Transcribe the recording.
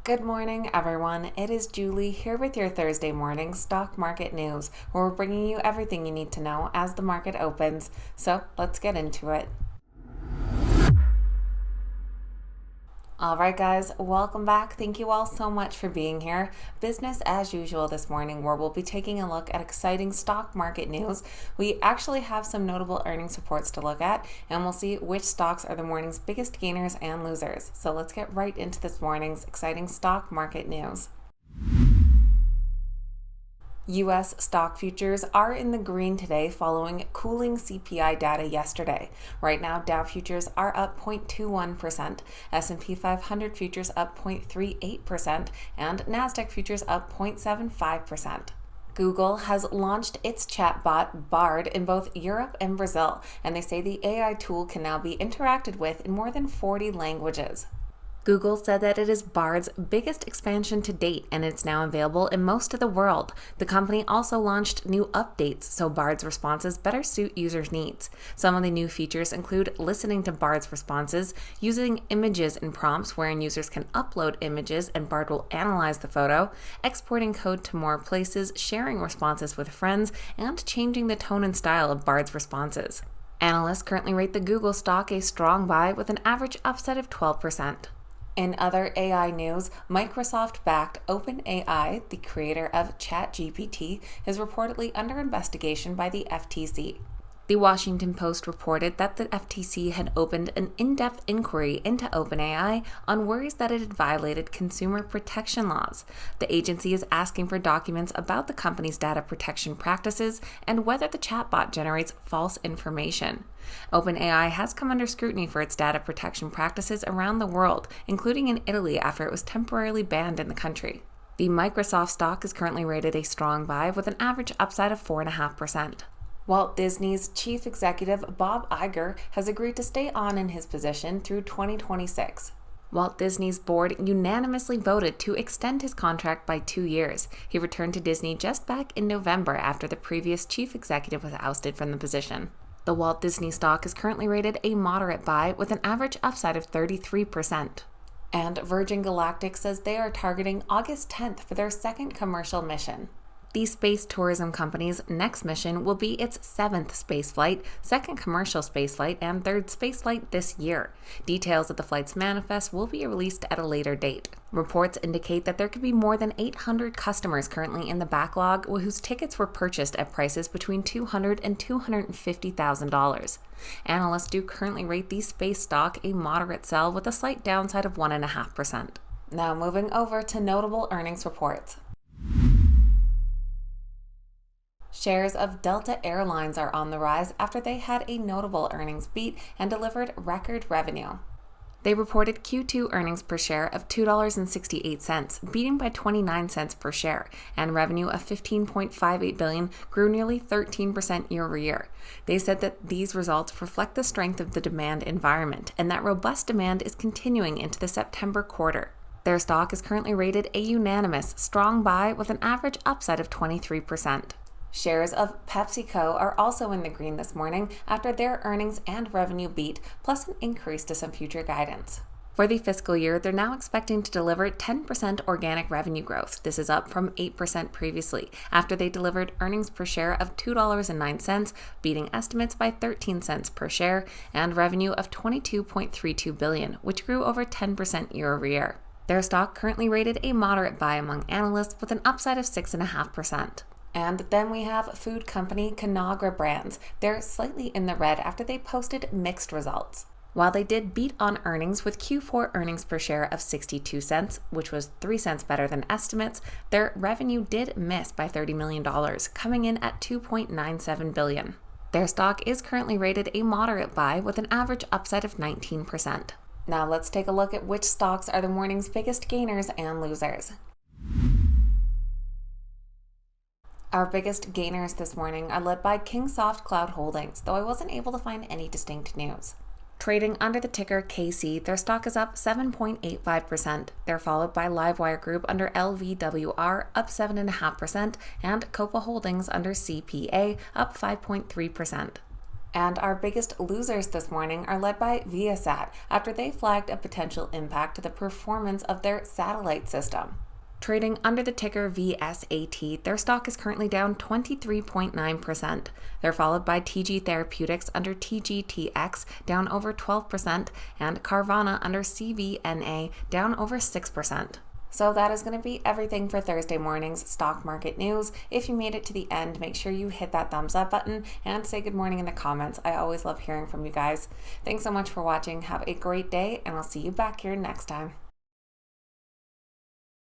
Good morning, everyone. It is Julie here with your Thursday morning stock market news, where we're bringing you everything you need to know as the market opens. So let's get into it. All right, guys, welcome back. Thank you all so much for being here. Business as usual this morning, where we'll be taking a look at exciting stock market news. We actually have some notable earnings reports to look at, and we'll see which stocks are the morning's biggest gainers and losers. So let's get right into this morning's exciting stock market news. U.S. stock futures are in the green today following cooling CPI data yesterday. Right now, Dow futures are up 0.21%, S&P 500 futures up 0.38%, and NASDAQ futures up 0.75%. Google has launched its chatbot Bard in both Europe and Brazil, and they say the AI tool can now be interacted with in more than 40 languages. Google said that it is Bard's biggest expansion to date, and it's now available in most of the world. The company also launched new updates so Bard's responses better suit users' needs. Some of the new features include listening to Bard's responses, using images and prompts wherein users can upload images and Bard will analyze the photo, exporting code to more places, sharing responses with friends, and changing the tone and style of Bard's responses. Analysts currently rate the Google stock a strong buy with an average upside of 12%. In other AI news, Microsoft-backed OpenAI, the creator of ChatGPT, is reportedly under investigation by the FTC. The Washington Post reported that the FTC had opened an in-depth inquiry into OpenAI on worries that it had violated consumer protection laws. The agency is asking for documents about the company's data protection practices and whether the chatbot generates false information. OpenAI has come under scrutiny for its data protection practices around the world, including in Italy after it was temporarily banned in the country. The Microsoft stock is currently rated a strong buy with an average upside of 4.5%. Walt Disney's chief executive, Bob Iger, has agreed to stay on in his position through 2026. Walt Disney's board unanimously voted to extend his contract by 2 years. He returned to Disney just back in November after the previous chief executive was ousted from the position. The Walt Disney stock is currently rated a moderate buy with an average upside of 33%. And Virgin Galactic says they are targeting August 10th for their second commercial mission. The space tourism company's next mission will be its 7th spaceflight, second commercial spaceflight, and 3rd spaceflight this year. Details of the flight's manifest will be released at a later date. Reports indicate that there could be more than 800 customers currently in the backlog whose tickets were purchased at prices between $200,000 and $250,000. Analysts do currently rate the space stock a moderate sell with a slight downside of 1.5%. Now moving over to notable earnings reports. Shares of Delta Airlines are on the rise after they had a notable earnings beat and delivered record revenue. They reported Q2 earnings per share of $2.68, beating by 29 cents per share, and revenue of $15.58 billion grew nearly 13% year over year. They said that these results reflect the strength of the demand environment and that robust demand is continuing into the September quarter. Their stock is currently rated a unanimous strong buy with an average upside of 23%. Shares of PepsiCo are also in the green this morning after their earnings and revenue beat, plus an increase to some future guidance. For the fiscal year, they're now expecting to deliver 10% organic revenue growth. This is up from 8% previously, after they delivered earnings per share of $2.09, beating estimates by 13 cents per share, and revenue of $22.32 billion, which grew over 10% year over year. Their stock currently rated a moderate buy among analysts with an upside of 6.5%. And then we have food company ConAgra Brands. They're slightly in the red after they posted mixed results. While they did beat on earnings with Q4 earnings per share of 62 cents, which was 3 cents better than estimates, their revenue did miss by $30 million, coming in at $2.97 billion. Their stock is currently rated a moderate buy with an average upside of 19%. Now let's take a look at which stocks are the morning's biggest gainers and losers. Our biggest gainers this morning are led by Kingsoft Cloud Holdings, though I wasn't able to find any distinct news. Trading under the ticker KC, their stock is up 7.85%. They're followed by Livewire Group under LVWR, up 7.5%, and Copa Holdings under CPA, up 5.3%. And our biggest losers this morning are led by Viasat after they flagged a potential impact to the performance of their satellite system. Trading under the ticker VSAT, their stock is currently down 23.9%. They're followed by TG Therapeutics under TGTX, down over 12%, and Carvana under CVNA, down over 6%. So that is going to be everything for Thursday morning's stock market news. If you made it to the end, make sure you hit that thumbs up button and say good morning in the comments. I always love hearing from you guys. Thanks so much for watching. Have a great day, and I'll see you back here next time.